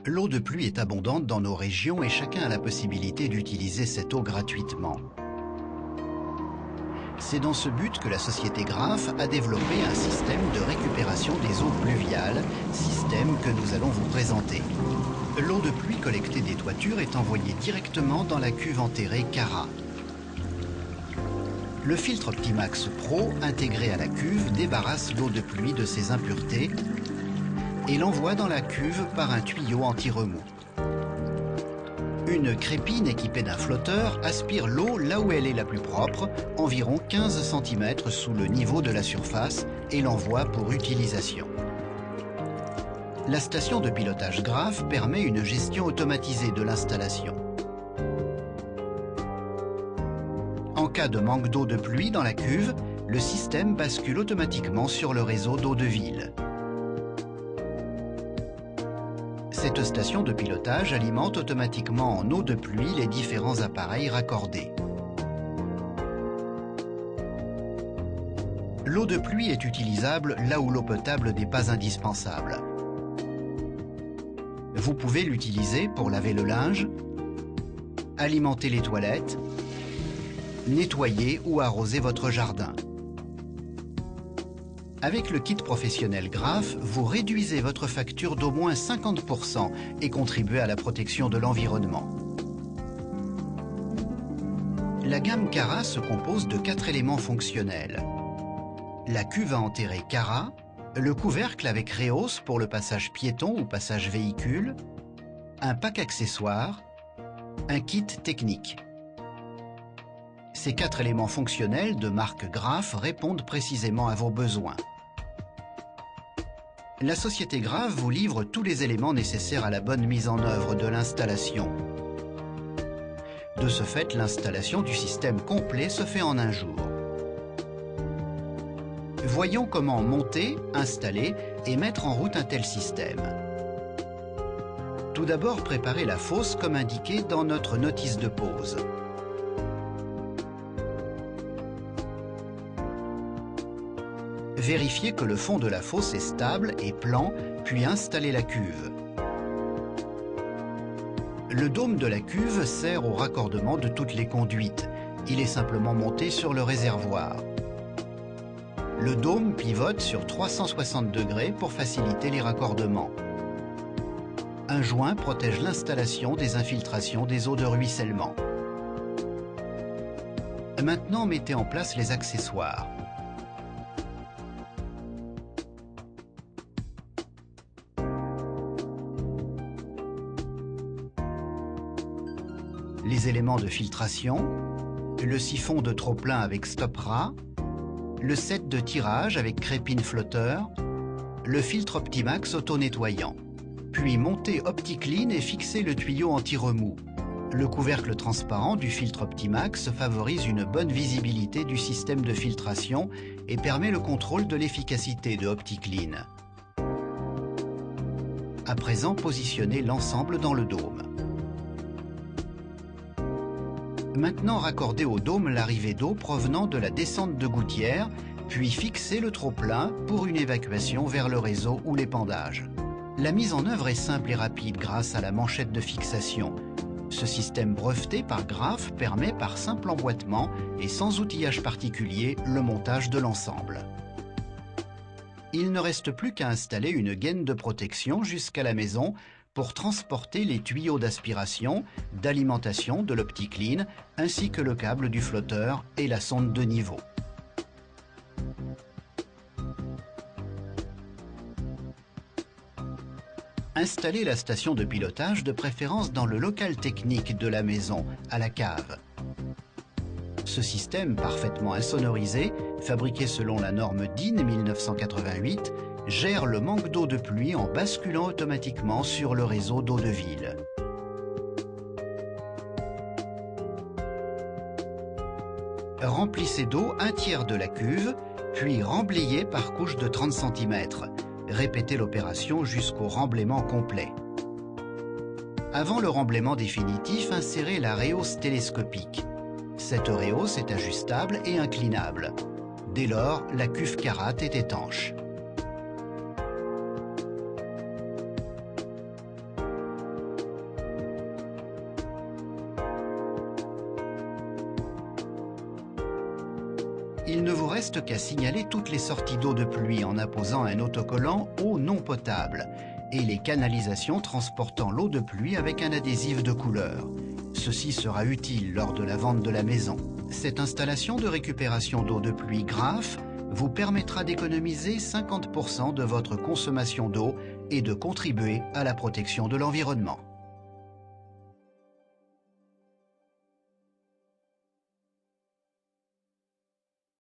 L'eau de pluie est abondante dans nos régions et chacun a la possibilité d'utiliser cette eau gratuitement. C'est dans ce but que la société Graff a développé un système de récupération des eaux pluviales, système que nous allons vous présenter. L'eau de pluie collectée des toitures est envoyée directement dans la cuve enterrée Cara. Le filtre Optimax Pro intégré à la cuve débarrasse l'eau de pluie de ses impuretés et l'envoie dans la cuve par un tuyau anti-remous. Une crépine équipée d'un flotteur aspire l'eau là où elle est la plus propre, environ 15 cm sous le niveau de la surface, et l'envoie pour utilisation. La station de pilotage Graff permet une gestion automatisée de l'installation. En cas de manque d'eau de pluie dans la cuve, le système bascule automatiquement sur le réseau d'eau de ville. Cette station de pilotage alimente automatiquement en eau de pluie les différents appareils raccordés. L'eau de pluie est utilisable là où l'eau potable n'est pas indispensable. Vous pouvez l'utiliser pour laver le linge, alimenter les toilettes, nettoyer ou arroser votre jardin. Avec le kit professionnel Graff, vous réduisez votre facture d'au moins 50% et contribuez à la protection de l'environnement. La gamme Cara se compose de 4 éléments fonctionnels. La cuve à enterrer Cara, le couvercle avec Reos pour le passage piéton ou passage véhicule, un pack accessoire, un kit technique. Ces 4 éléments fonctionnels de marque Graff répondent précisément à vos besoins. La société Graff vous livre tous les éléments nécessaires à la bonne mise en œuvre de l'installation. De ce fait, l'installation du système complet se fait en un jour. Voyons comment monter, installer et mettre en route un tel système. Tout d'abord, préparez la fosse comme indiqué dans notre notice de pose. Vérifiez que le fond de la fosse est stable et plan, puis installez la cuve. Le dôme de la cuve sert au raccordement de toutes les conduites. Il est simplement monté sur le réservoir. Le dôme pivote sur 360 degrés pour faciliter les raccordements. Un joint protège l'installation des infiltrations des eaux de ruissellement. Maintenant, mettez en place les accessoires. Les éléments de filtration, le siphon de trop-plein avec stop-ras, le set de tirage avec crépine flotteur, le filtre Optimax auto-nettoyant. Puis montez OptiClean et fixez le tuyau anti-remous. Le couvercle transparent du filtre Optimax favorise une bonne visibilité du système de filtration et permet le contrôle de l'efficacité de OptiClean. À présent, positionnez l'ensemble dans le dôme. Maintenant, raccordez au dôme l'arrivée d'eau provenant de la descente de gouttière, puis fixez le trop-plein pour une évacuation vers le réseau ou l'épandage. La mise en œuvre est simple et rapide grâce à la manchette de fixation. Ce système breveté par Graff permet par simple emboîtement et sans outillage particulier le montage de l'ensemble. Il ne reste plus qu'à installer une gaine de protection jusqu'à la maison pour transporter les tuyaux d'aspiration, d'alimentation de l'OptiClean, ainsi que le câble du flotteur et la sonde de niveau. Installez la station de pilotage de préférence dans le local technique de la maison, à la cave. Ce système parfaitement insonorisé, fabriqué selon la norme DIN 1988, gère le manque d'eau de pluie en basculant automatiquement sur le réseau d'eau de ville. Remplissez d'eau un tiers de la cuve, puis remblayez par couche de 30 cm. Répétez l'opération jusqu'au remblaiement complet. Avant le remblaiement définitif, insérez la Reos télescopique. Cette Reos est ajustable et inclinable. Dès lors, la cuve Cara est étanche. Il ne vous reste qu'à signaler toutes les sorties d'eau de pluie en apposant un autocollant « eau non potable » et les canalisations transportant l'eau de pluie avec un adhésif de couleur. Ceci sera utile lors de la vente de la maison. Cette installation de récupération d'eau de pluie Graff vous permettra d'économiser 50% de votre consommation d'eau et de contribuer à la protection de l'environnement.